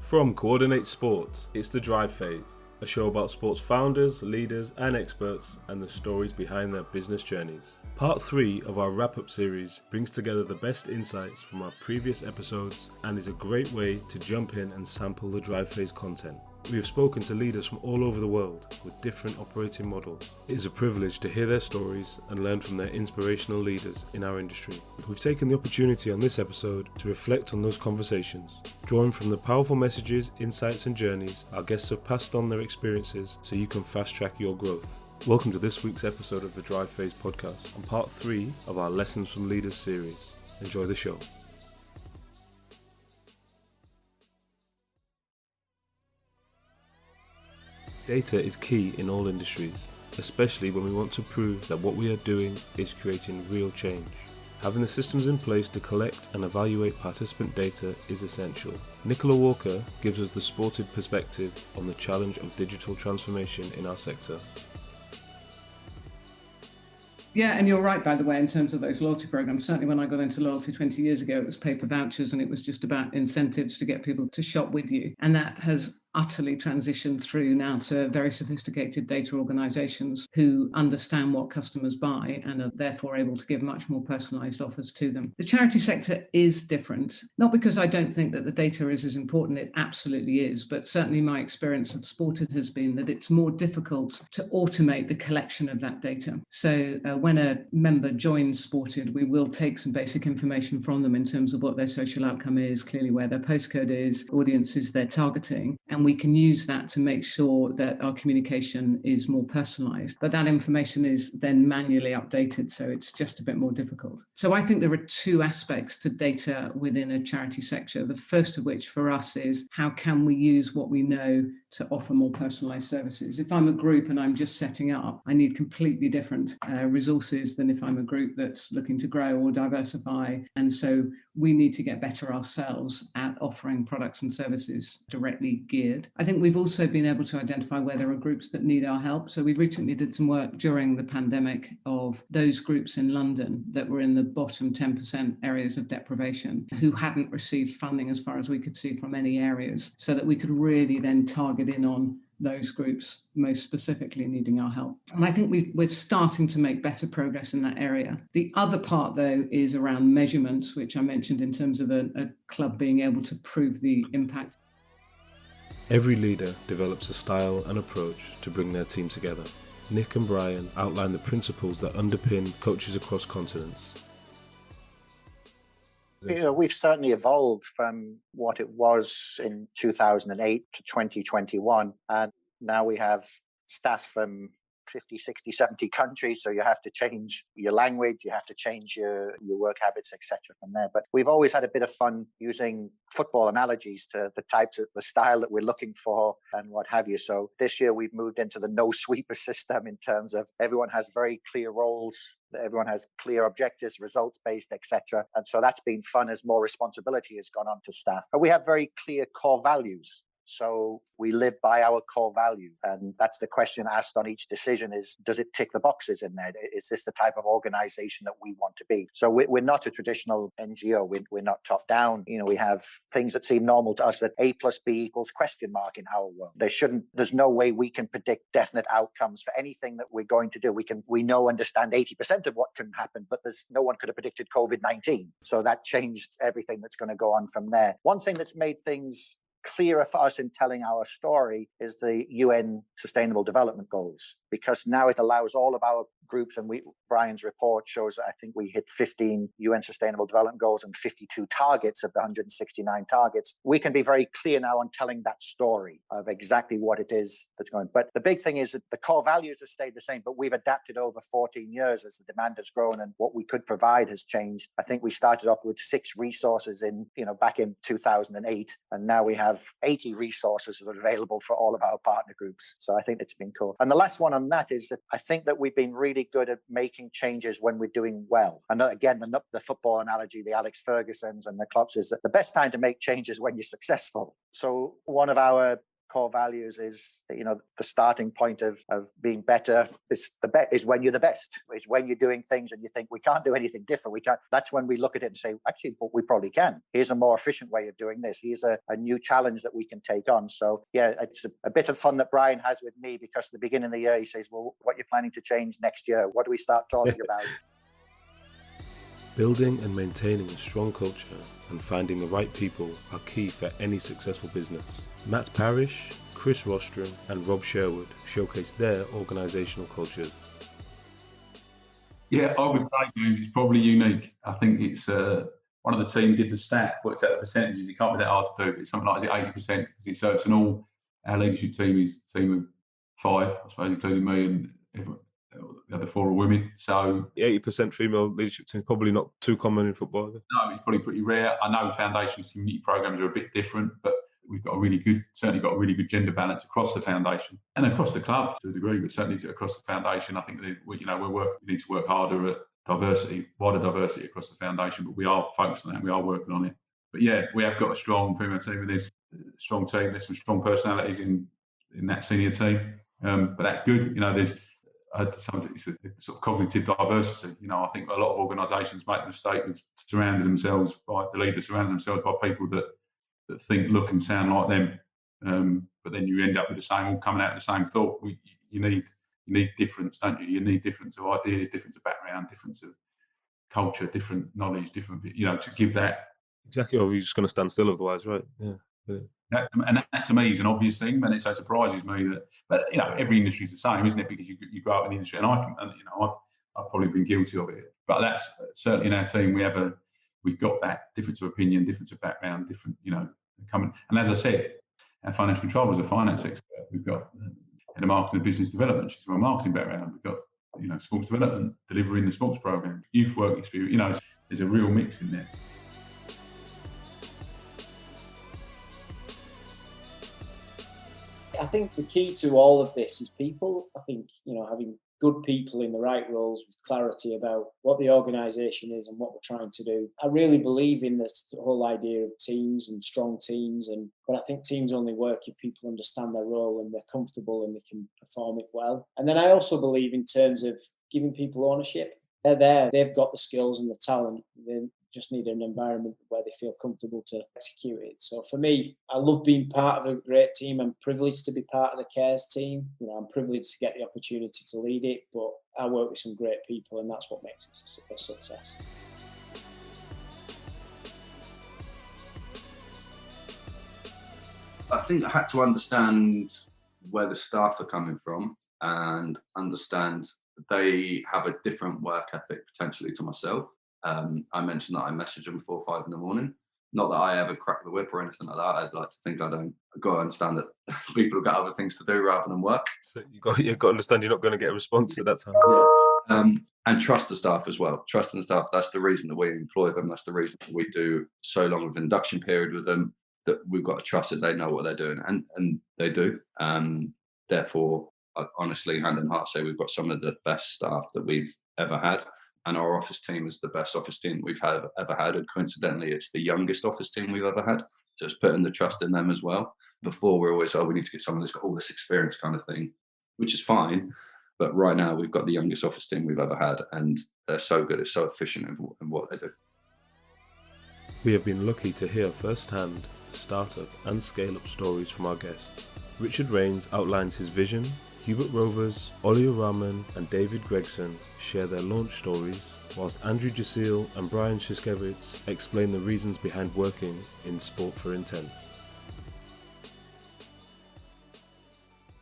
From Coordinate Sports, it's The Drive Phase, a show about sports founders, leaders and experts and the stories behind their business journeys. Part 3 of our wrap-up series brings together the best insights from our previous episodes and is a great way to jump in and sample the Drive Phase content. We have spoken to leaders from all over the world with different operating models. It is a privilege to hear their stories and learn from their inspirational leaders in our industry. We've taken the opportunity on this episode to reflect on those conversations, drawing from the powerful messages, insights and journeys our guests have passed on their experiences so you can fast track your growth. Welcome to this week's episode of the Drive Phase podcast and part 3 of our Lessons from Leaders series. Enjoy the show. Data is key in all industries, especially when we want to prove that what we are doing is creating real change. Having the systems in place to collect and evaluate participant data is essential. Nicola Walker gives us the sported perspective on the challenge of digital transformation in our sector. Yeah, and you're right, by the way, in terms of those loyalty programs. Certainly when I got into loyalty 20 years ago, it was paper vouchers and it was just about incentives to get people to shop with you. And that has utterly transitioned through now to very sophisticated data organizations who understand what customers buy and are therefore able to give much more personalized offers to them. The charity sector is different, not because I don't think that the data is as important, it absolutely is, but certainly my experience of Sported has been that it's more difficult to automate the collection of that data. So when a member joins Sported, we will take some basic information from them in terms of what their social outcome is, clearly where their postcode is, audiences they're targeting, and we can use that to make sure that our communication is more personalized. But that information is then manually updated, so it's just a bit more difficult. So I think there are two aspects to data within a charity sector. The first of which for us is how can we use what we know to offer more personalized services? If I'm a group and I'm just setting up, I need completely different resources than if I'm a group that's looking to grow or diversify. And so we need to get better ourselves at offering products and services directly geared. I think we've also been able to identify where there are groups that need our help. So we recently did some work during the pandemic of those groups in London that were in the bottom 10% areas of deprivation who hadn't received funding as far as we could see from any areas, so that we could really then target in on those groups most specifically needing our help. And I think we're starting to make better progress in that area. The other part, though, is around measurements, which I mentioned in terms of a club being able to prove the impact. Every leader develops a style and approach to bring their team together. Nick and Brian outline the principles that underpin coaches across continents. We've certainly evolved from what it was in 2008 to 2021. And now we have staff from 50, 60, 70 countries. So you have to change your language, you have to change your work habits, etc. from there. But we've always had a bit of fun using football analogies to the style that we're looking for and what have you. So this year we've moved into the no sweeper system in terms of everyone has very clear roles. Everyone has clear objectives, results-based, etc. And so that's been fun as more responsibility has gone on to staff. But we have very clear core values. So we live by our core value. And that's the question asked on each decision is, does it tick the boxes in there? Is this the type of organization that we want to be? So we're not a traditional NGO. We're not top down. We have things that seem normal to us, that A plus B equals question mark in our world. There's no way we can predict definite outcomes for anything that we're going to do. We understand 80% of what can happen, but no one could have predicted COVID-19. So that changed everything that's going to go on from there. One thing that's made things clearer for us in telling our story is the UN Sustainable Development Goals, because now it allows all of our groups, and Brian's report shows that I think we hit 15 UN Sustainable Development Goals and 52 targets of the 169 targets. We can be very clear now on telling that story of exactly what it is that's going. But the big thing is that the core values have stayed the same, but we've adapted over 14 years as the demand has grown and what we could provide has changed. I think we started off with 6 resources back in 2008, and now we have 80 resources that are available for all of our partner groups. So I think it's been cool. And the last one on that is that I think that we've been really good at making changes when we're doing well. And again, the football analogy, the Alex Fergusons and the Klopps, is that the best time to make changes when you're successful. So one of our core values is, the starting point of being better is when you're the best. It's when you're doing things and you think we can't do anything different. We can't. That's when we look at it and say, actually, we probably can. Here's a more efficient way of doing this. Here's a new challenge that we can take on. So yeah, it's a bit of fun that Brian has with me, because at the beginning of the year he says, well, what are you planning to change next year? What do we start talking about? Building and maintaining a strong culture and finding the right people are key for any successful business. Matt Parrish, Chris Rostrom and Rob Sherwood showcase their organisational cultures. Yeah, I would say it's probably unique. I think it's one of the team did the stat, worked out the percentages. It can't be that hard to do, but it's something like 80%. So it's our leadership team is a team of 5, I suppose, including me, and the other 4 are women. So 80% female leadership team is probably not too common in football. No, it's probably pretty rare. I know foundations community programs are a bit different, but we've got a really good gender balance across the foundation and across the club to a degree, but certainly across the foundation. I think that we need to work harder at wider diversity across the foundation, but we are focused on that. We are working on it. But yeah, we have got a strong female team, and there's a strong team. There's some strong personalities in that senior team, but that's good. There's it's a sort of cognitive diversity. I think a lot of organisations make the mistake of surrounding themselves by people that think, look and sound like them, but then you end up with all coming out with the same thought. You need difference, don't you? You need difference of ideas, difference of background, difference of culture, different knowledge, different, to give that. Exactly, or you're just going to stand still otherwise, right? Yeah. And that to me is an obvious thing, and it so surprises me that. But every industry is the same, isn't it? Because you grow up in the industry, and I've probably been guilty of it. But that's certainly in our team. We've got that difference of opinion, difference of background, different, coming. And as I said, our financial controller is a finance expert. We've got head of marketing and business development. She's from a marketing background. We've got sports development, delivering the sports program, youth work experience. There's a real mix in there. I think the key to all of this is people. I think, having good people in the right roles with clarity about what the organisation is and what we're trying to do. I really believe in this whole idea of teams and strong teams, but I think teams only work if people understand their role and they're comfortable and they can perform it well. And then I also believe in terms of giving people ownership. They're there, they've got the skills and the talent. They just need an environment where they feel comfortable to execute it. So for me, I love being part of a great team. I'm privileged to be part of the Cares team. I'm privileged to get the opportunity to lead it, but I work with some great people, and that's what makes it a success. I think I had to understand where the staff are coming from and understand they have a different work ethic potentially to myself. I mentioned that I message them 4 or 5 in the morning. Not that I ever crack the whip or anything like that. I'd like to think I don't. I've got to understand that people have got other things to do rather than work. So you've got to understand you're not going to get a response at that time. And trust the staff as well. Trust in the staff. That's the reason that we employ them. That's the reason that we do so long of induction period with them, that we've got to trust that they know what they're doing. And they do. Therefore, I honestly, hand on heart, say we've got some of the best staff that we've ever had. And our office team is the best office team we've ever had. And coincidentally, it's the youngest office team we've ever had. So it's putting the trust in them as well. Before, we're always, we need to get someone that's got all this experience kind of thing, which is fine. But right now, we've got the youngest office team we've ever had. And they're so good. It's so efficient in what they do. We have been lucky to hear firsthand the startup and scale-up stories from our guests. Richard Rains outlines his vision. Hubert Rovers, Ollie Rahman and David Gregson share their launch stories, whilst Andrew Jaseel and Brian Shiskevich explain the reasons behind working in Sport for Intent.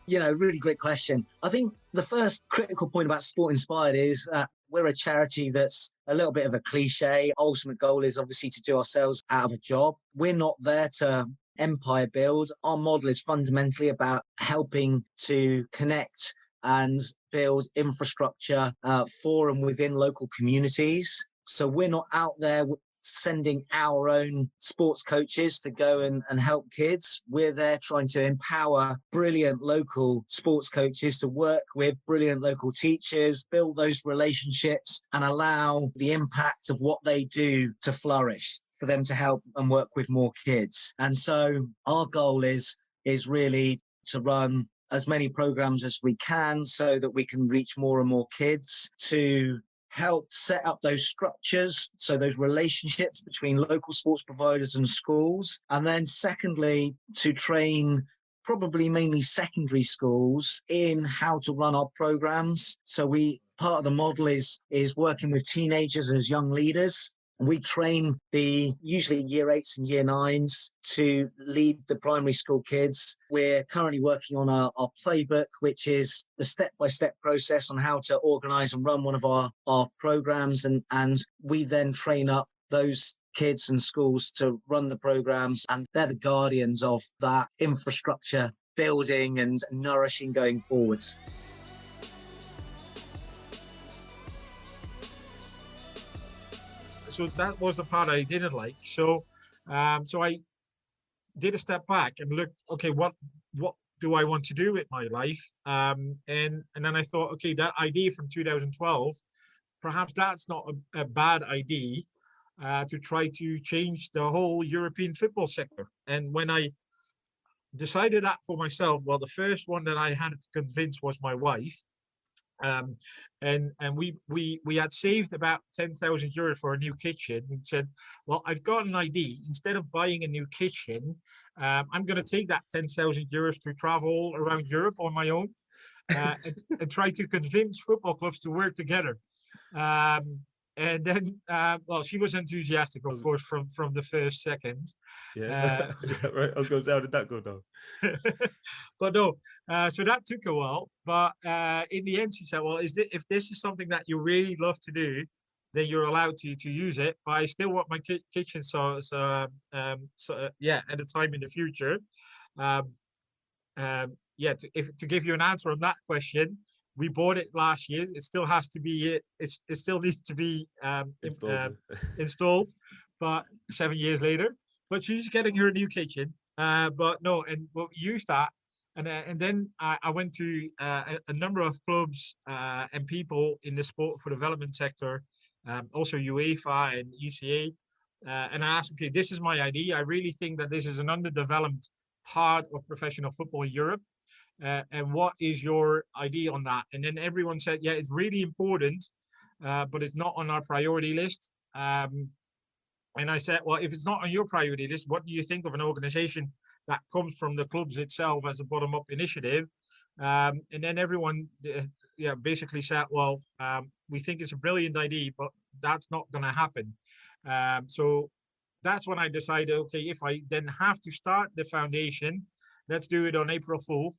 Really great question. I think the first critical point about Sport Inspired is we're a charity that's a little bit of a cliche. Ultimate goal is obviously to do ourselves out of a job. We're not there to empire build. Our model is fundamentally about helping to connect and build infrastructure for and within local communities. So we're not out there sending our own sports coaches to go and help kids. We're there trying to empower brilliant local sports coaches to work with brilliant local teachers, build those relationships and allow the impact of what they do to flourish, for them to help and work with more kids. And so our goal is, is really to run as many programs as we can so that we can reach more and more kids, to help set up those structures, so those relationships between local sports providers and schools. And then secondly, to train probably mainly secondary schools in how to run our programs. So part of the model is working with teenagers as young leaders. We train the usually year 8s and year 9s to lead the primary school kids. We're currently working on our playbook, which is the step-by-step process on how to organise and run one of our programs. And we then train up those kids and schools to run the programs, and they're the guardians of that infrastructure building and nourishing going forwards. So that was the part I didn't like. So I did a step back and looked, okay, what do I want to do with my life? And then I thought, okay, that idea from 2012, perhaps that's not a bad idea to try to change the whole European football sector. And when I decided that for myself, well, the first one that I had to convince was my wife. And we had saved about 10,000 euros for a new kitchen, and said, well, I've got an idea. Instead of buying a new kitchen, I'm going to take that 10,000 euros to travel around Europe on my own, and try to convince football clubs to work together. And then, well, she was enthusiastic, of course, from the first second. Yeah, right. I was going to say, how did that go down? But no, so that took a while. But in the end, she said, well, if this is something that you really love to do, then you're allowed to use it. But I still want my kitchen, so yeah, at a time in the future. Yeah, to give you an answer on that question, we bought it last year. It still has to be it still needs to be installed, but 7 years later. But she's getting her new kitchen. But no, and we'll use that. And then I went to a number of clubs and people in the sport for development sector, also UEFA and ECA. And I asked, okay, this is my idea. I really think that this is an underdeveloped part of professional football in Europe. And what is your idea on that? And then everyone said, yeah, it's really important, but it's not on our priority list. And I said, well, if it's not on your priority list, what do you think of an organization that comes from the clubs itself as a bottom-up initiative? And then everyone basically said, well, we think it's a brilliant idea, but that's not going to happen. So that's when I decided, okay, if I then have to start the foundation, let's do it on April Fool,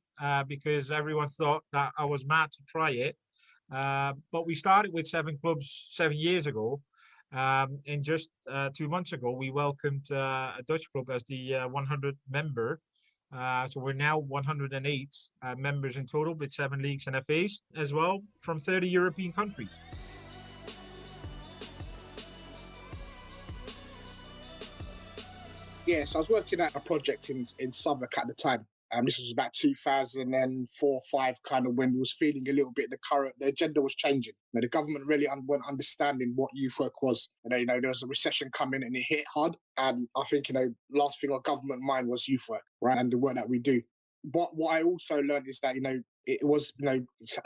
because everyone thought that I was mad to try it. But we started with 7 clubs 7 years ago. And just 2 months ago, we welcomed a Dutch club as the 100th member. So we're now 108 members in total, with 7 leagues and FAs as well, from 30 European countries. Yes, I was working at a project in Southwark at the time. This was about 2004, 5, kind of when we was feeling a little bit the agenda was changing. You know, the government really weren't understanding what youth work was. You know, there was a recession coming and it hit hard. And I think, last thing on government mind was youth work, right? And the work that we do. But what I also learned is that, it was, there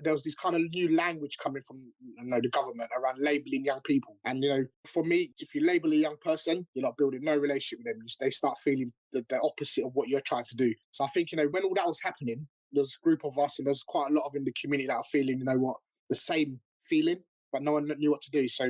was this kind of new language coming from, the government around labeling young people. And, for me, if you label a young person, you're not building no relationship with them. They start feeling the opposite of what you're trying to do. So I think, when all that was happening, there's a group of us and there's quite a lot of in the community that are feeling, the same feeling, but no one knew what to do. So,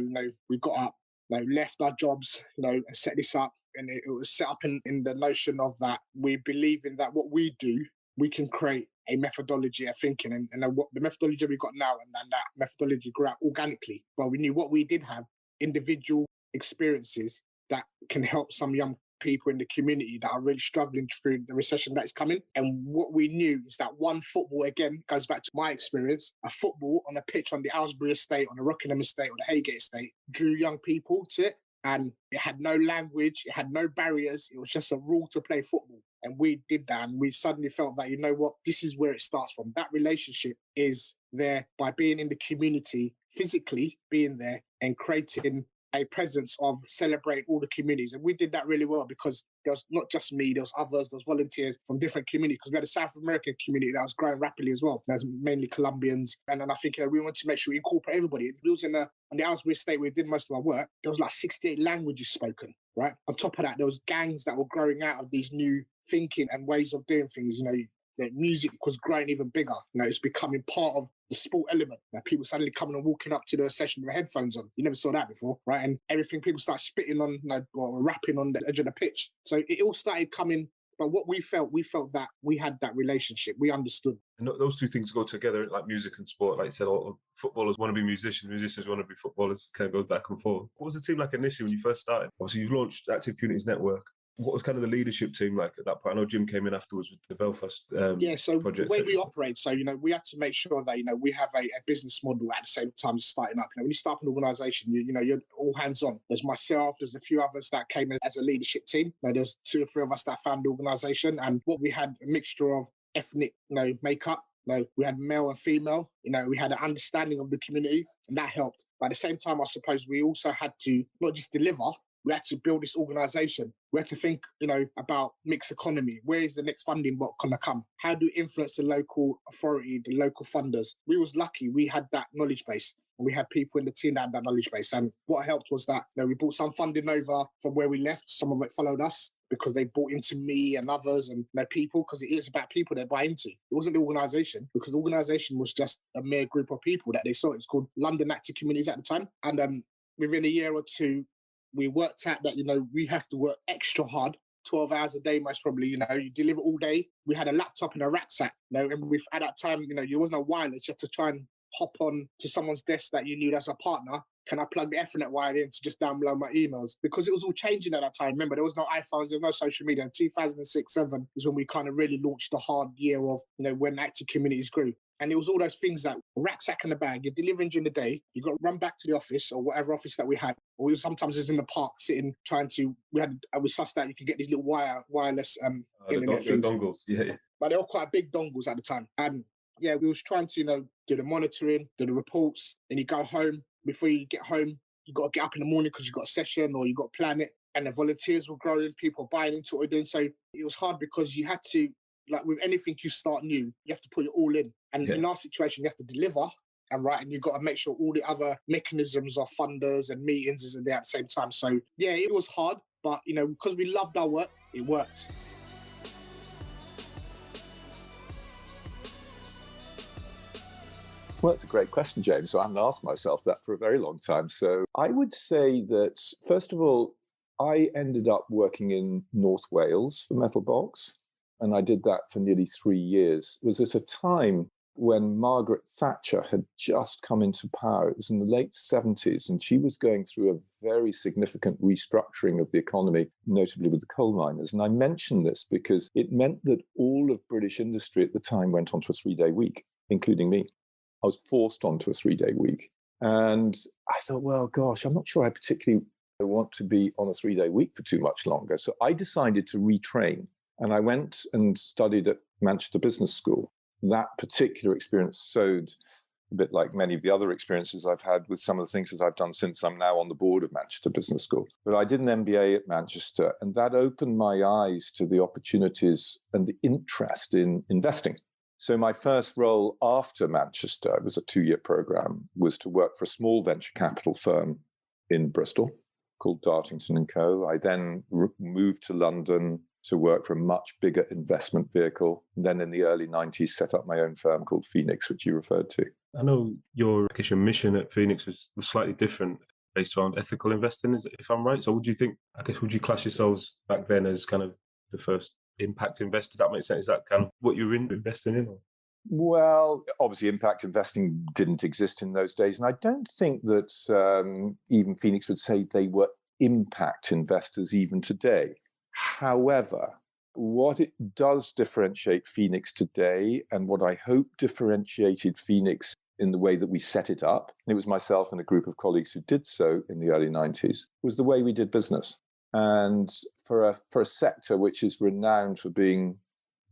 we got up, left our jobs, and set this up. And it was set up in the notion of that we believe in that what we do, we can create a methodology of thinking, and what the methodology we got now, and that methodology grew out organically. But we knew what we did have, individual experiences that can help some young people in the community that are really struggling through the recession that is coming. And what we knew is that one football, again, goes back to my experience, a football on a pitch on the Aylesbury estate, on the Rockingham estate, or the Haygate estate, drew young people to it. And it had no language, it had no barriers, it was just a rule to play football. And we did that, and we suddenly felt that, this is where it starts from. That relationship is there by being in the community, physically being there and creating a presence of celebrating all the communities. And we did that really well because there was not just me, there was others, there was volunteers from different communities, because we had a South American community that was growing rapidly as well. That was mainly Colombians. And then I think we wanted to make sure we incorporate everybody. We was on the Ellesmere estate where we did most of our work. There was like 68 languages spoken, right? On top of that, there was gangs that were growing out of these new thinking and ways of doing things. The music was growing even bigger. It's becoming part of the sport element. People suddenly coming and walking up to the session with headphones on. You never saw that before, right? And everything, people start spitting on, or rapping on the edge of the pitch. So it all started coming. But what we felt that we had that relationship. We understood. And those two things go together, like music and sport. Like you said, all footballers want to be musicians, musicians want to be footballers. Kind of goes back and forth. What was the team like initially when you first started? Obviously, you've launched Active Communities Network. What was kind of the leadership team like at that point? I know Jim came in afterwards with the Belfast project. The way we operate, so, we had to make sure that, we have a business model at the same time as starting up. When you start an organisation, you're all hands on. There's myself, there's a few others that came in as a leadership team. There's 2 or 3 of us that found the organisation. And what we had, a mixture of ethnic makeup. We had male and female. We had an understanding of the community, and that helped. But at the same time, I suppose we also had to not just deliver, we had to build this organisation. We had to think, about mixed economy. Where is the next funding block going to come? How do we influence the local authority, the local funders? We was lucky we had that knowledge base. And we had people in the team that had that knowledge base. And what helped was that we brought some funding over from where we left. Some of it followed us because they bought into me and others and people, because it is about people they buy into. It wasn't the organisation, because the organisation was just a mere group of people that they saw. It was called London Active Communities at the time. And within a year or two, we worked out that, we have to work extra hard, 12 hours a day, most probably, you deliver all day. We had a laptop and a rucksack, and at that time, there was no wireless. You had to try and hop on to someone's desk that you knew as a partner. Can I plug the Ethernet wire in to just download my emails? Because it was all changing at that time. Remember, there was no iPhones, there was no social media. 2006-07 is when we kind of really launched the hard year of, when Active Communities grew. And it was all those things that rucksack in the bag, you're delivering during the day, you got to run back to the office or whatever office that we had. Or sometimes it's in the park sitting, we sussed out you could get these little wireless internet things. Dongles, yeah. But they were quite big dongles at the time. And we was trying to, do the monitoring, do the reports, then you go home. Before you get home, you got to get up in the morning because you got a session or you got to plan it. And the volunteers were growing, people buying into what we're doing. So it was hard because you had to, like with anything you start new, you have to put it all in. And in our situation, you have to deliver and you've got to make sure all the other mechanisms of funders and meetings is there at the same time. So it was hard, but because we loved our work, it worked. Well, that's a great question, James. So I haven't asked myself that for a very long time. So I would say that, first of all, I ended up working in North Wales for Metal Box, and I did that for nearly 3 years. It was at a time when Margaret Thatcher had just come into power. It was in the late 70s, and she was going through a very significant restructuring of the economy, notably with the coal miners. And I mention this because it meant that all of British industry at the time went onto a 3-day week, including me. I was forced onto a 3-day week. And I thought, well, gosh, I'm not sure I particularly want to be on a 3-day week for too much longer. So I decided to retrain. And I went and studied at Manchester Business School. That particular experience sowed, a bit like many of the other experiences I've had with some of the things that I've done since I'm now on the board of Manchester Business School. But I did an MBA at Manchester, and that opened my eyes to the opportunities and the interest in investing. So my first role after Manchester, it was a 2-year program, was to work for a small venture capital firm in Bristol called Dartington & Co. I then moved to London to work for a much bigger investment vehicle. And then in the early 90s, set up my own firm called Phoenix, which you referred to. I know your mission at Phoenix was slightly different based around ethical investing, if I'm right. So would you class yourselves back then as kind of the first impact investor? Does that make sense? Is that kind of what you were investing in? Or? Well, obviously impact investing didn't exist in those days. And I don't think that even Phoenix would say they were impact investors even today. However, what it does differentiate Phoenix today, and what I hope differentiated Phoenix in the way that we set it up, and it was myself and a group of colleagues who did so in the early 90s, was the way we did business. And for a sector which is renowned for being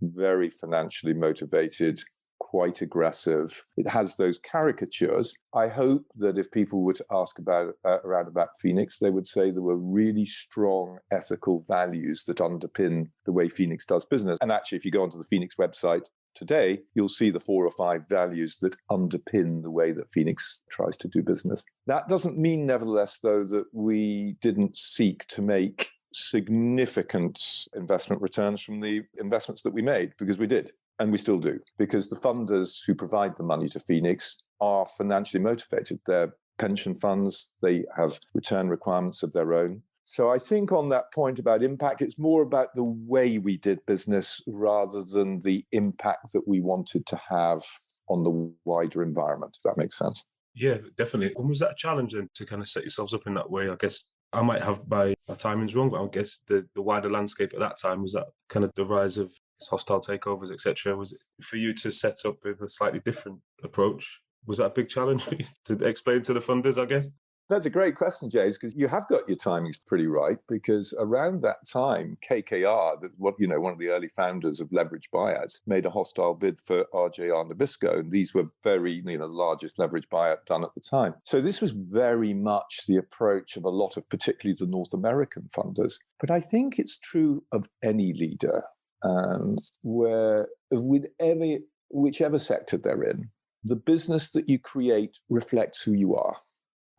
very financially motivated, quite aggressive. It has those caricatures. I hope that if people were to ask around about Phoenix, they would say there were really strong ethical values that underpin the way Phoenix does business. And actually, if you go onto the Phoenix website today, you'll see the 4 or 5 values that underpin the way that Phoenix tries to do business. That doesn't mean, nevertheless, though, that we didn't seek to make significant investment returns from the investments that we made, because we did, and we still do, because the funders who provide the money to Phoenix are financially motivated. They're pension funds, they have return requirements of their own. So I think on that point about impact, it's more about the way we did business rather than the impact that we wanted to have on the wider environment, if that makes sense. Yeah, definitely. And was that a challenge then to kind of set yourselves up in that way? I guess I might have my timings wrong, but I guess the wider landscape at that time, was that kind of the rise of hostile takeovers, etc. Was it for you to set up with a slightly different approach? Was that a big challenge for you to explain to the funders, I guess? That's a great question, James, because you have got your timings pretty right, because around that time, KKR, one of the early founders of leveraged buyouts, made a hostile bid for RJR Nabisco, and these were very, largest leveraged buyout done at the time. So this was very much the approach of a lot of particularly the North American funders. But I think it's true of any leader, whichever sector they're in, the business that you create reflects who you are.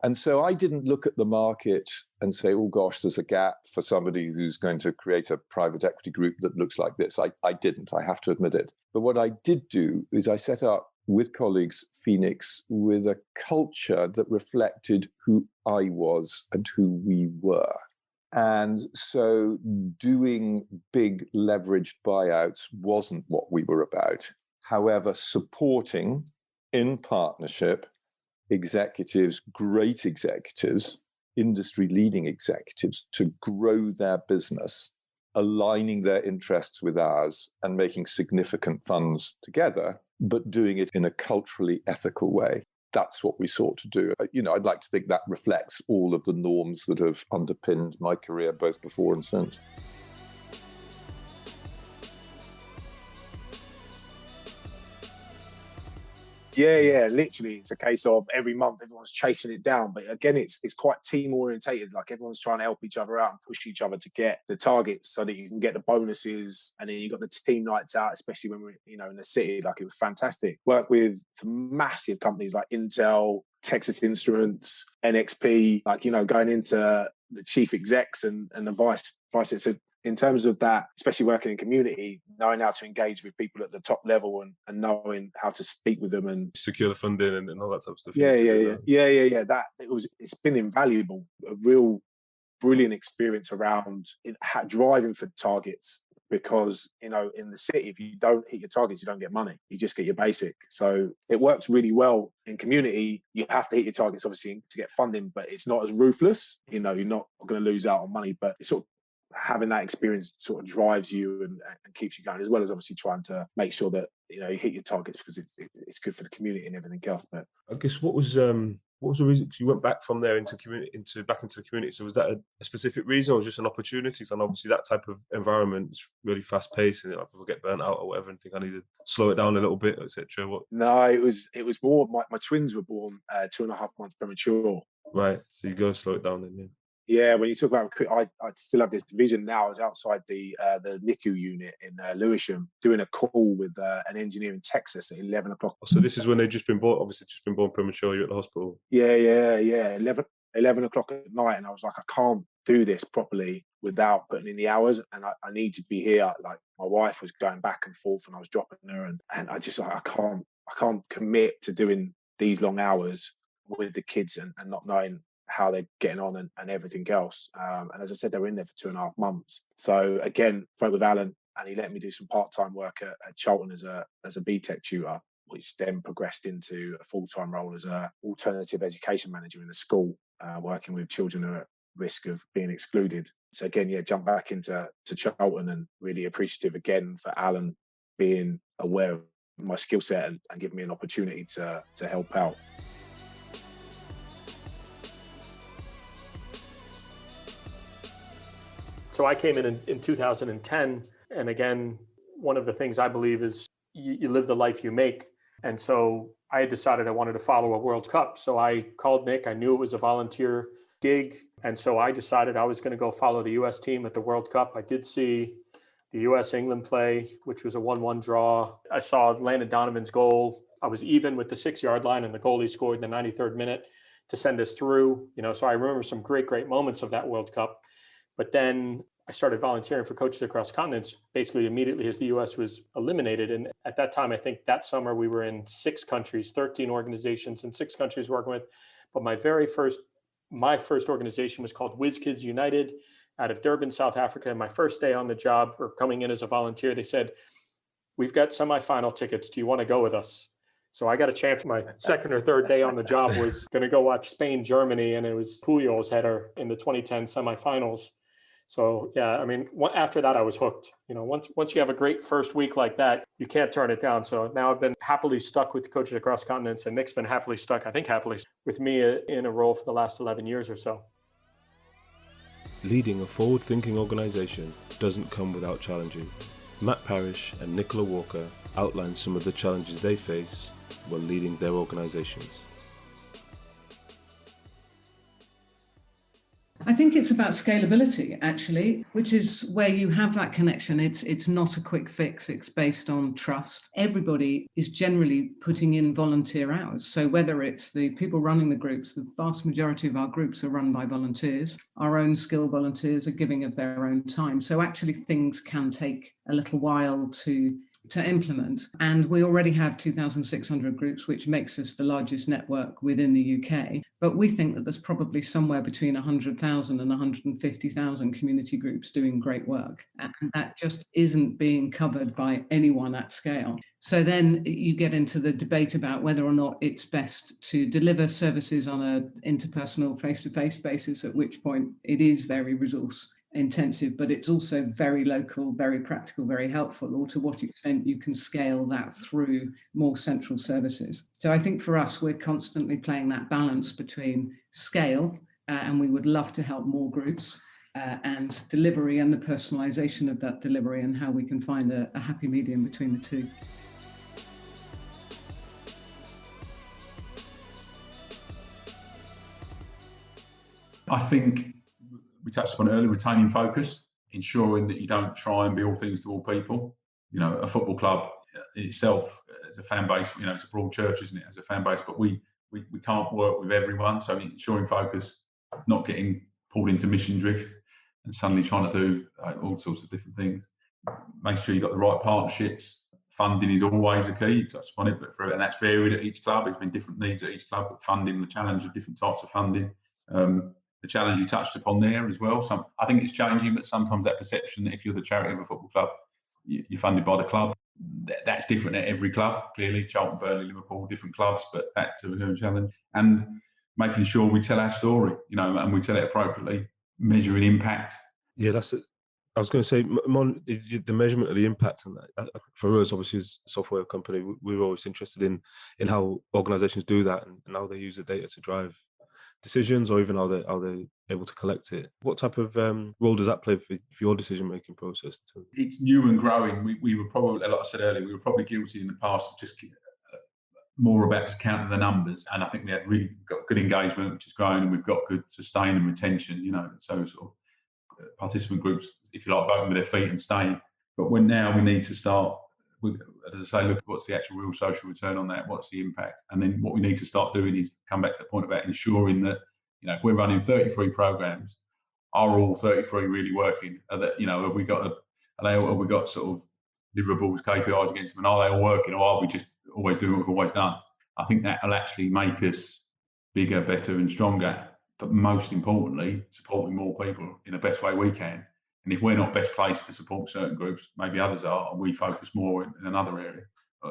And so I didn't look at the market and say, oh gosh, there's a gap for somebody who's going to create a private equity group that looks like this. I didn't, I have to admit it. But what I did do is I set up with colleagues Phoenix with a culture that reflected who I was and who we were. And so doing big leveraged buyouts wasn't what we were about. However, supporting in partnership executives, great executives, industry-leading executives, to grow their business, aligning their interests with ours and making significant funds together, but doing it in a culturally ethical way. That's what we sought to do. I'd like to think that reflects all of the norms that have underpinned my career, both before and since. Yeah, literally. It's a case of every month everyone's chasing it down. But again, it's quite team orientated. Like everyone's trying to help each other out and push each other to get the targets so that you can get the bonuses. And then you got the team nights out, especially when we're in the city. Like it was fantastic. Work with some massive companies like Intel, Texas Instruments, NXP. Going into the chief execs and the vice. So in terms of that, especially working in community, knowing how to engage with people at the top level and knowing how to speak with them and secure the funding and all that type of stuff. Yeah. It's been invaluable. A real brilliant experience around driving for targets. Because in the city, if you don't hit your targets, you don't get money. You just get your basic. So it works really well in community. You have to hit your targets, obviously, to get funding, but it's not as ruthless. You're not going to lose out on money, but it's sort of having that experience sort of drives you and keeps you going, as well as obviously trying to make sure that you hit your targets because it's good for the community and everything else. But I guess what was the reason you went back from there back into the community? So was that a specific reason, or just an opportunity? And obviously that type of environment is really fast paced, and people get burnt out or whatever, and think I need to slow it down a little bit, etc. No, it was more. My twins were born 2.5 months premature. Right, so you go slow it down then. Yeah, when you talk about recruit, I still have this vision now. I was outside the NICU unit in Lewisham doing a call with an engineer in Texas at 11 o'clock. So this is when they've just been born premature, you're at the hospital? Yeah. 11 o'clock at night. And I was like, I can't do this properly without putting in the hours. And I need to be here. Like my wife was going back and forth and I was dropping her. And I just, I can't commit to doing these long hours with the kids and not knowing how they're getting on and everything else. And as I said, they were in there for 2.5 months. So again, spoke with Alan and he let me do some part-time work at Charlton as a BTEC tutor, which then progressed into a full-time role as a alternative education manager in a school, working with children who are at risk of being excluded. So again, jump back into Charlton, and really appreciative again for Alan being aware of my skill set and giving me an opportunity to help out. So I came in 2010, and again, one of the things I believe is you live the life you make. And so I had decided I wanted to follow a World Cup. So I called Nick. I knew it was a volunteer gig. And so I decided I was going to go follow the US team at the World Cup. I did see the US England play, which was a 1-1 draw. I saw Landon Donovan's goal. I was even with the 6-yard line, and the goalie scored in the 93rd minute to send us through. So I remember some great moments of that World Cup. But then I started volunteering for Coaches Across Continents basically immediately as the US was eliminated. And at that time, I think that summer we were in 6 countries, 13 organizations in 6 countries working with. But my first organization was called Whiz Kids United out of Durban, South Africa. And my first day on the job, or coming in as a volunteer, they said, "We've got semifinal tickets. Do you want to go with us?" So I got a chance. My second or third day on the job was going to go watch Spain, Germany, and it was Puyol's header in the 2010 semifinals. So yeah, I mean, after that, I was hooked. Once you have a great first week like that, you can't turn it down. So now I've been happily stuck with Coaches Across Continents, and Nick's been happily stuck with me in a role for the last 11 years or so. Leading a forward-thinking organisation doesn't come without challenges. Matt Parrish and Nicola Walker outline some of the challenges they face while leading their organisations. I think it's about scalability, actually, which is where you have that connection. It's not a quick fix. It's based on trust. Everybody is generally putting in volunteer hours. So whether it's the people running the groups, the vast majority of our groups are run by volunteers. Our own skilled volunteers are giving of their own time. So actually things can take a little while to implement. And we already have 2,600 groups, which makes us the largest network within the UK. But we think that there's probably somewhere between 100,000 and 150,000 community groups doing great work. And that just isn't being covered by anyone at scale. So then you get into the debate about whether or not it's best to deliver services on an interpersonal face-to-face basis, at which point it is very resource intensive, but it's also very local, very practical, very helpful, or to what extent you can scale that through more central services. So I think for us, we're constantly playing that balance between scale, and we would love to help more groups, and delivery and the personalization of that delivery, and how we can find a happy medium between the two. I think we touched upon it earlier, retaining focus, ensuring that you don't try and be all things to all people. A football club in itself, as a fan base, it's a broad church, isn't it, as a fan base, but we can't work with everyone. So ensuring focus, not getting pulled into mission drift and suddenly trying to do all sorts of different things. Make sure you've got the right partnerships. Funding is always a key. You touched upon it, and that's varied at each club. There's been different needs at each club, but funding, the challenge of different types of funding. The challenge you touched upon there as well. I think it's changing, but sometimes that perception that if you're the charity of a football club, you're funded by the club. That's different at every club, clearly. Charlton, Burnley, Liverpool, different clubs, but back to the challenge. And making sure we tell our story, and we tell it appropriately, measuring impact. Yeah, that's it. I was going to say, the measurement of the impact on that. For us, obviously, as a software company, we're always interested in how organisations do that and how they use the data to drive decisions, or even how they're able to collect it. What type of role does that play for your decision-making process? It's new and growing. We were probably, like I said earlier, we were probably guilty in the past of just more about just counting the numbers. And I think we had really got good engagement, which is growing, and we've got good sustain and retention, so sort of participant groups, if you like, voting with their feet and staying. But now we need to start, as I say, look at what's the actual real social return on that, what's the impact. And then what we need to start doing is come back to the point about ensuring that, if we're running 33 programs, are all 33 really working? Have we got sort of deliverables, KPIs against them, and are they all working, or are we just always doing what we've always done? I think that will actually make us bigger, better and stronger, but most importantly, supporting more people in the best way we can. And if we're not best placed to support certain groups, maybe others are, and we focus more in another area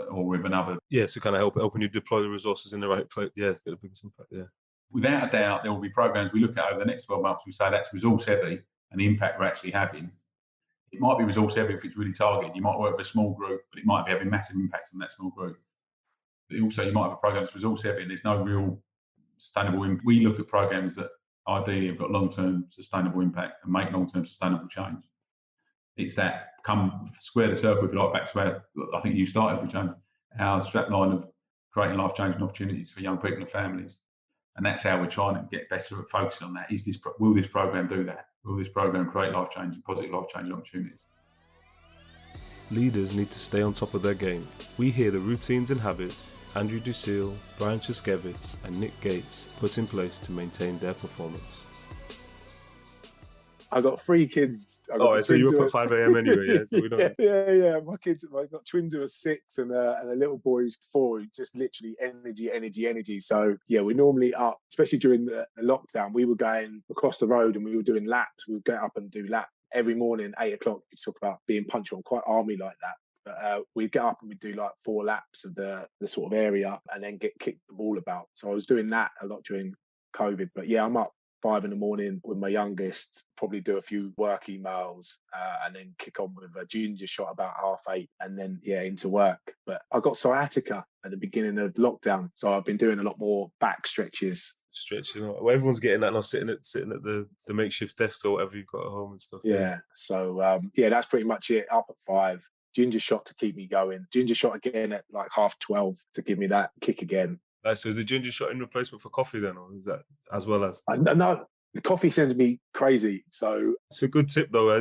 or with another. Yeah, so kind of helping you deploy the resources in the right place. Yeah, it's got a biggest impact, yeah. Without a doubt, there will be programs we look at over the next 12 months, we say that's resource heavy, and the impact we're actually having. It might be resource heavy if it's really targeted. You might work with a small group, but it might be having massive impact on that small group. But also, you might have a program that's resource heavy and there's no real sustainable impact. We look at programs that ideally have got long-term sustainable impact and make long-term sustainable change. It's that come square the circle, if you like, back to where I think you started with, James, our strapline of creating life-changing opportunities for young people and families. And that's how we're trying to get better at focusing on that. Will this program do that? Will this program create life-changing, positive life-changing opportunities? Leaders need to stay on top of their game. We hear the routines and habits Andrew Ducille, Brian Cheskevitz and Nick Gates put in place to maintain their performance. I got 3 kids. So you're up at 5 a.m. anyway, yeah? So we don't... yeah. My kids, I've got twins who are 6 and a little boy who's 4, just literally energy. So yeah, we're normally up, especially during the lockdown. We were going across the road and we were doing laps. We would get up and do laps every morning, 8 o'clock. You talk about being punctual, quite army like that. But we'd get up and we'd do like 4 laps of the sort of area and then get kicked the ball about. So I was doing that a lot during COVID. But yeah, I'm up 5 in the morning with my youngest, probably do a few work emails and then kick on with a ginger shot about 7:30 and then, into work. But I got sciatica at the beginning of lockdown. So I've been doing a lot more back stretches. Stretching. Well, everyone's getting that now, sitting at the makeshift desks or whatever you've got at home and stuff. Yeah. So, that's pretty much it. Up at 5. Ginger shot to keep me going. Ginger shot again at like 12:30 to give me that kick again. So is the ginger shot in replacement for coffee then, or is that as well as? No, the coffee sends me crazy. So it's a good tip though.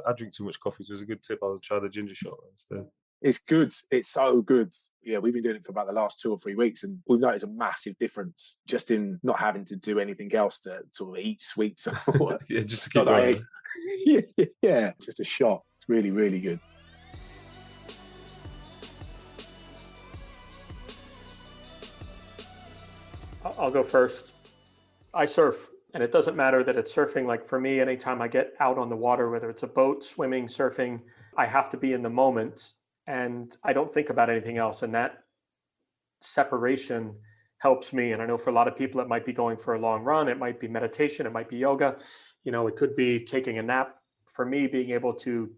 I drink too much coffee, so it's a good tip. I'll try the ginger shot instead. It's good. It's so good. Yeah, we've been doing it for about the last 2 or 3 weeks, and we've noticed a massive difference just in not having to do anything else to sort of eat sweets. Or yeah, just to keep going. Yeah, just a shot. It's really, really good. I'll go first. I surf, and it doesn't matter that it's surfing. Like for me, anytime I get out on the water, whether it's a boat, swimming, surfing, I have to be in the moment and I don't think about anything else. And that separation helps me. And I know for a lot of people, it might be going for a long run. It might be meditation. It might be yoga. It could be taking a nap. For me, being able to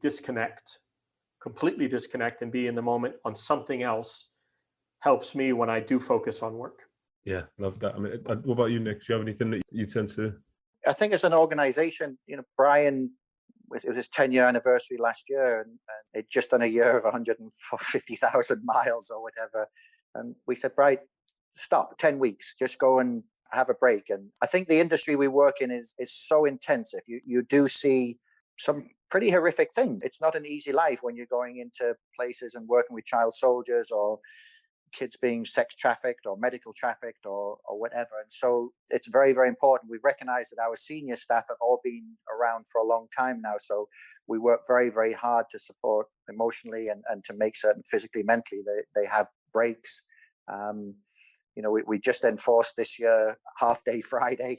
completely disconnect and be in the moment on something else helps me when I do focus on work. Yeah, love that. I mean, what about you, Nick? Do you have anything that you tend to? I think as an organisation, Brian, it was his 10-year anniversary last year, and it just done a year of 150,000 miles or whatever. And we said, Brian, stop, 10 weeks, just go and have a break. And I think the industry we work in is so intensive. You do see some pretty horrific things. It's not an easy life when you're going into places and working with child soldiers or kids being sex trafficked or medical trafficked or whatever. And so it's very, very important. We've recognized that our senior staff have all been around for a long time now. So we work very, very hard to support emotionally and to make certain physically, mentally, they have breaks. We just enforced this year half-day Friday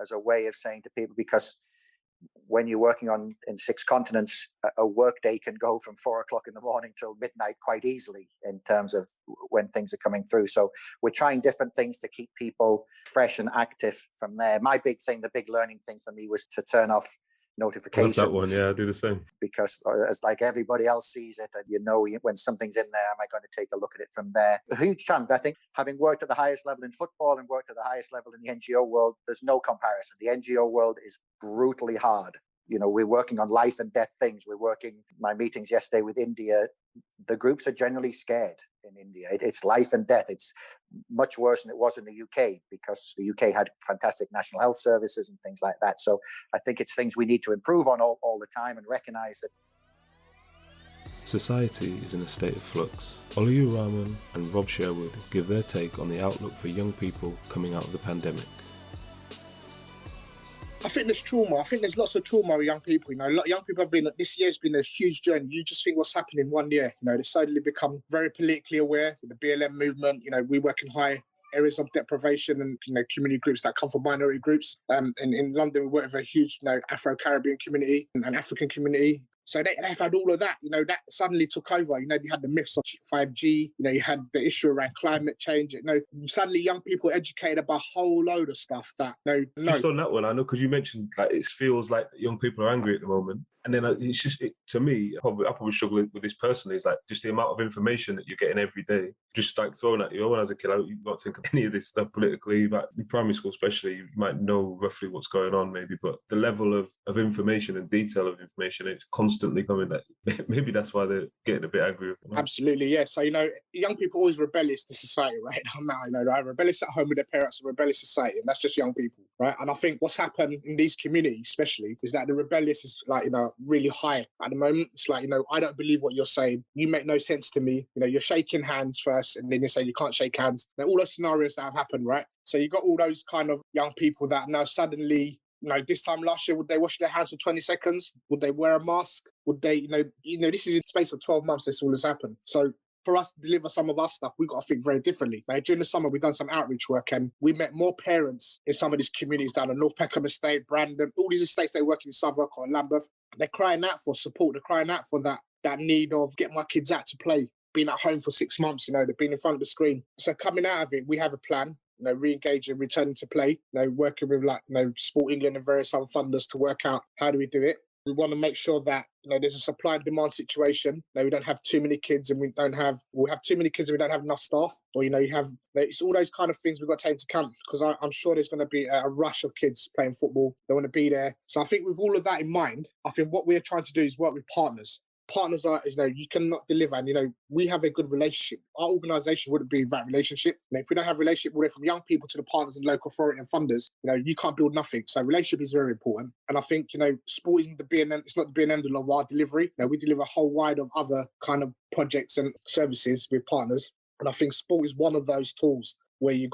as a way of saying to people, because when you're working in 6 continents, a work day can go from 4 o'clock in the morning till midnight quite easily in terms of when things are coming through. So we're trying different things to keep people fresh and active from there. My big thing, the big learning thing for me was to turn off notifications. I love that one, yeah, I do the same. Because as like everybody else sees it, and when something's in there, am I going to take a look at it from there? A huge chunk, I think, having worked at the highest level in football and worked at the highest level in the NGO world, there's no comparison. The NGO world is brutally hard. We're working on life and death things. My meetings yesterday with India, the groups are generally scared in India. It's life and death. It's much worse than it was in the UK because the UK had fantastic national health services and things like that. So I think it's things we need to improve on all the time and recognize that. Society is in a state of flux. Olu Rahman and Rob Sherwood give their take on the outlook for young people coming out of the pandemic. I think there's trauma. I think there's lots of trauma with young people. Young people this year's been a huge journey. You just think what's happened in 1 year. They suddenly become very politically aware. The BLM movement, we work in high areas of deprivation and, community groups that come from minority groups. In London, we work with a huge, Afro-Caribbean community and African community. So they've had all of that, that suddenly took over. You had the myths of 5G, you had the issue around climate change. Suddenly young people are educated about a whole load of stuff that, Just on that one, I know, because you mentioned it feels like young people are angry at the moment. And then it's just, to me, I probably struggle with this personally, is like just the amount of information that you're getting every day, just like thrown at you. When I was a kid, you don't think of any of this stuff politically, but in primary school especially, you might know roughly what's going on maybe, but the level of information and detail of information, it's constantly coming at maybe that's why they're getting a bit angry with it. Absolutely, yeah. So, young people are always rebellious to society, right? Now, right? Rebellious at home with their parents, a rebellious society, and that's just young people, right? And I think what's happened in these communities, especially, is that the rebellious is really high at the moment. It's like, I don't believe what you're saying. You make no sense to me. You're shaking hands first, and then you say you can't shake hands. Now, all those scenarios that have happened, right? So you got all those kind of young people that now suddenly, this time last year, would they wash their hands for 20 seconds? Would they wear a mask? Would they, this is in the space of 12 months, this all has happened. So for us to deliver some of our stuff, we've got to think very differently. Like during the summer, we've done some outreach work and we met more parents in some of these communities down in North Peckham Estate, Brandon, all these estates they work in Southwark or Lambeth. They're crying out for support. They're crying out for that need of get my kids out to play, being at home for 6 months, they've been in front of the screen. So coming out of it, we have a plan. Re-engaging, returning to play, working with Sport England and various other funders to work out how do we do it. We want to make sure that there's a supply and demand situation. We don't have too many kids and we'll have too many kids and we don't have enough staff. Or it's all those kind of things we've got to take into account because I'm sure there's going to be a rush of kids playing football. They want to be there. So I think with all of that in mind, I think what we're trying to do is work with partners. Partners are, you cannot deliver. And, we have a good relationship. Our organisation wouldn't be about relationship. And if we don't have a relationship with from young people to the partners and local authority and funders, you can't build nothing. So relationship is very important. And I think, sport isn't it's not the being and end of our delivery. We deliver a whole wide of other kind of projects and services with partners. And I think sport is one of those tools where you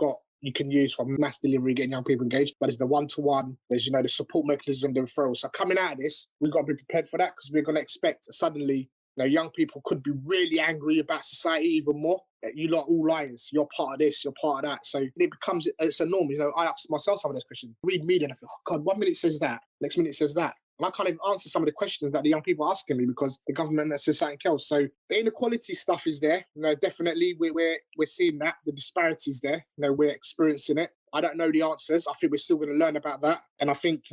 can use for mass delivery, getting young people engaged, but it's the one-to-one, there's, the support mechanism, the referrals. So coming out of this, we've got to be prepared for that because we're going to expect suddenly, young people could be really angry about society even more. You lot all liars, you're part of this, you're part of that. So it's a norm. I ask myself some of those questions, read media and I feel, oh God, 1 minute it says that, next minute it says that. And I can't even answer some of the questions that the young people are asking me because the government says something else. So the inequality stuff is there. Definitely we're seeing that. The disparities there. We're experiencing it. I don't know the answers. I think we're still going to learn about that. And I think,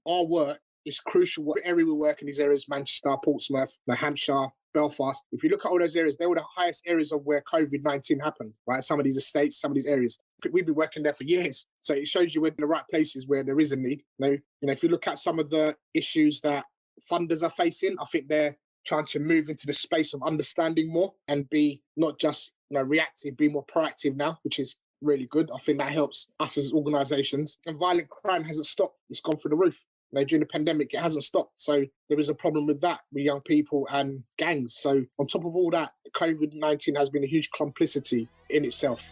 our work is crucial. What area we work in these areas, Manchester, Portsmouth, Hampshire, Belfast. If you look at all those areas, they were the highest areas of where COVID-19 happened, right? Some of these estates, some of these areas. We've been working there for years. So it shows you we're in the right places where there is a need. If you look at some of the issues that funders are facing, I think they're trying to move into the space of understanding more and be not just reactive, be more proactive now, which is really good. I think that helps us as organisations. And violent crime hasn't stopped. It's gone through the roof. During the pandemic, it hasn't stopped. So there is a problem with that, with young people and gangs. So on top of all that, COVID-19 has been a huge complicity in itself.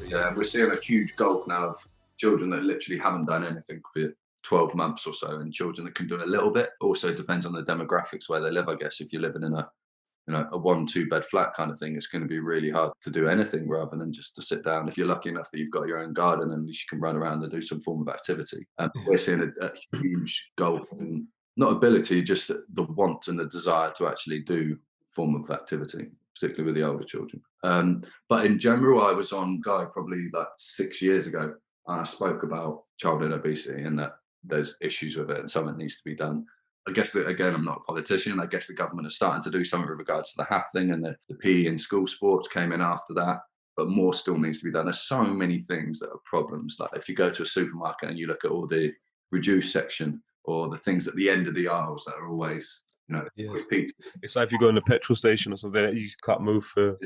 Yeah, we're seeing a huge gulf now of children that literally haven't done anything for 12 months or so, and children that can do a little bit. Also depends on the demographics where they live, I guess. If you're living in a 1-2 bed flat kind of thing, it's going to be really hard to do anything rather than just to sit down. If you're lucky enough that you've got your own garden, and you can run around and do some form of activity. We're seeing a huge gulf in not ability, just the want and the desire to actually do form of activity, particularly with the older children. But in general, I was on Guy probably like 6 years ago, and I spoke about childhood obesity and that there's issues with it and something needs to be done. I guess that, again, I'm not a politician. I guess the government is starting to do something with regards to the HAF thing, and the PE in school sports came in after that, but more still needs to be done. There's so many things that are problems. Like if you go to a supermarket and you look at all the reduced section or the things at the end of the aisles that are always, pizza. It's like if you go in a petrol station or something, you can't move for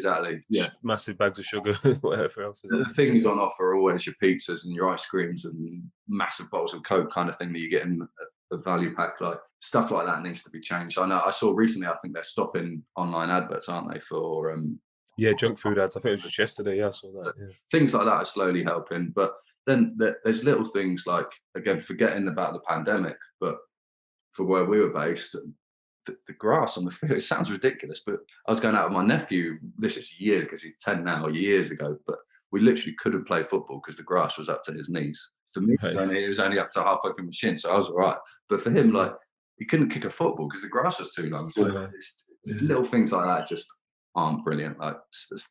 massive bags of sugar, whatever else. The things on offer are always your pizzas and your ice creams and massive bottles of Coke kind of thing that you get in a value pack. Like stuff like that needs to be changed. I know I saw recently, I think they're stopping online adverts, aren't they, for junk food ads. I think it was just yesterday. I saw that. Yeah. Things like that are slowly helping, but then there's little things like, again, forgetting about the pandemic, but for where we were based, the grass on the field, it sounds ridiculous, but I was going out with my nephew, this is years, because he's 10 now, years ago, but we literally couldn't play football because the grass was up to his knees. For me, it was only up to halfway through my shin, so I was all right. But for him, like, he couldn't kick a football because the grass was too long. So it's little things like that just aren't brilliant. Like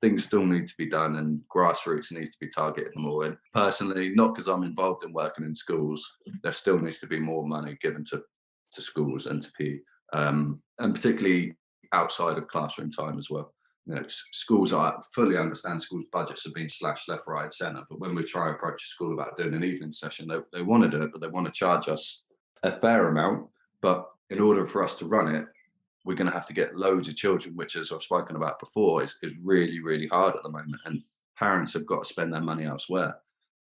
things still need to be done, and grassroots needs to be targeted more. And personally, not because I'm involved in working in schools, there still needs to be more money given to schools and to PE, and particularly outside of classroom time as well. Schools, I fully understand schools' budgets have been slashed left, right, centre. But when we try to approach a school about doing an evening session, they want to do it, but they want to charge us a fair amount. But in order for us to run it, we're going to have to get loads of children, which, as I've spoken about before, is really, really hard at the moment. And parents have got to spend their money elsewhere.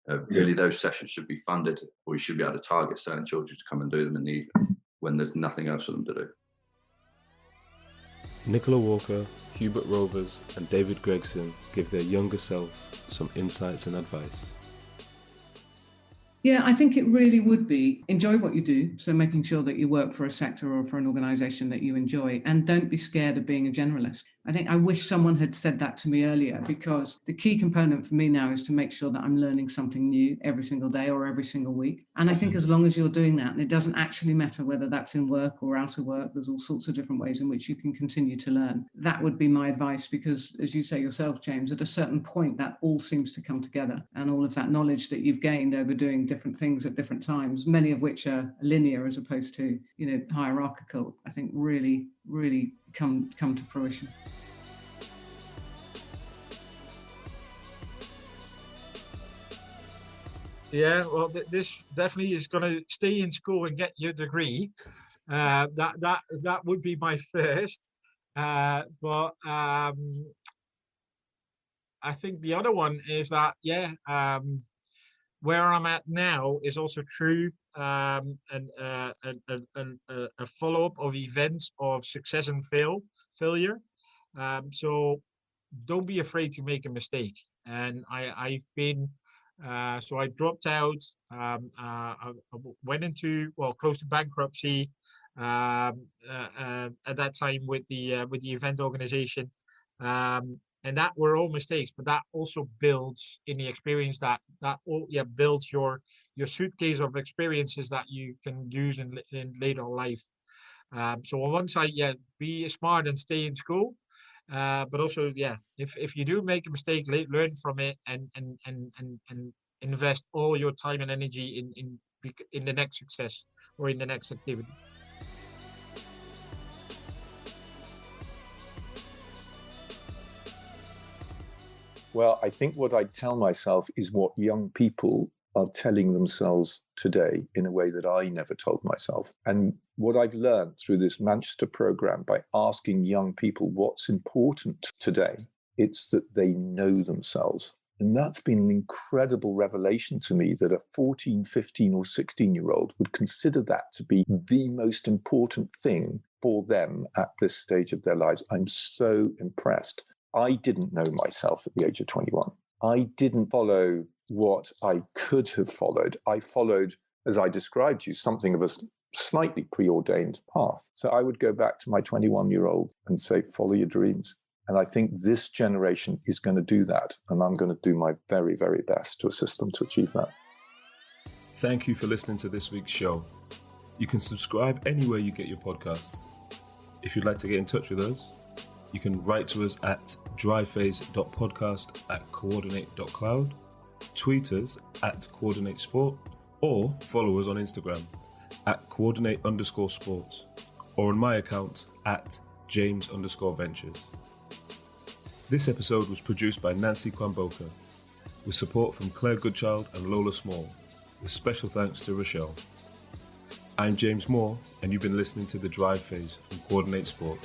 Really, those sessions should be funded, or we should be able to target certain children to come and do them in the evening when there's nothing else for them to do. Nicola Walker, Hubert Rovers and David Gregson give their younger self some insights and advice. Yeah, I think it really would be enjoy what you do. So making sure that you work for a sector or for an organisation that you enjoy, and don't be scared of being a generalist. I wish someone had said that to me earlier, because the key component for me now is to make sure that I'm learning something new every single day or every single week. And I think as long as you're doing that, and it doesn't actually matter whether that's in work or out of work, there's all sorts of different ways in which you can continue to learn. That would be my advice, because as you say yourself, James, at a certain point that all seems to come together, and all of that knowledge that you've gained over doing different things at different times, many of which are linear as opposed to, hierarchical, I think really come to fruition. Yeah, well, this definitely is going to stay in school and get your degree. That would be my first. But I think the other one is that, where I'm at now is also true, and a follow-up of events of success and failure. So don't be afraid to make a mistake. And I've been, so I dropped out, I went into, close to bankruptcy at that time with the event organization. And that were all mistakes, but that also builds in the experience that builds your suitcase of experiences that you can use in later life. So on one side, be smart and stay in school, but also, if you do make a mistake, learn from it and invest all your time and energy in the next success or in the next activity. Well, I think what I tell myself is what young people are telling themselves today in a way that I never told myself. And what I've learned through this Manchester program by asking young people what's important today, it's that they know themselves. And that's been an incredible revelation to me, that a 14, 15 or 16-year-old would consider that to be the most important thing for them at this stage of their lives. I'm so impressed. I didn't know myself at the age of 21. I didn't follow what I could have followed. I followed, as I described you, something of a slightly preordained path. So I would go back to my 21-year-old and say, follow your dreams. And I think this generation is going to do that. And I'm going to do my very, very best to assist them to achieve that. Thank you for listening to this week's show. You can subscribe anywhere you get your podcasts. If you'd like to get in touch with us, you can write to us at dryphase.podcast@coordinate.cloud, tweet us at coordinatesport, or follow us on Instagram at coordinate_sports, or on my account at James_ventures. This episode was produced by Nancy Kwamboka, with support from Claire Goodchild and Lola Small, with special thanks to Rochelle. I'm James Moore, and you've been listening to The Drive Phase from Coordinate Sport.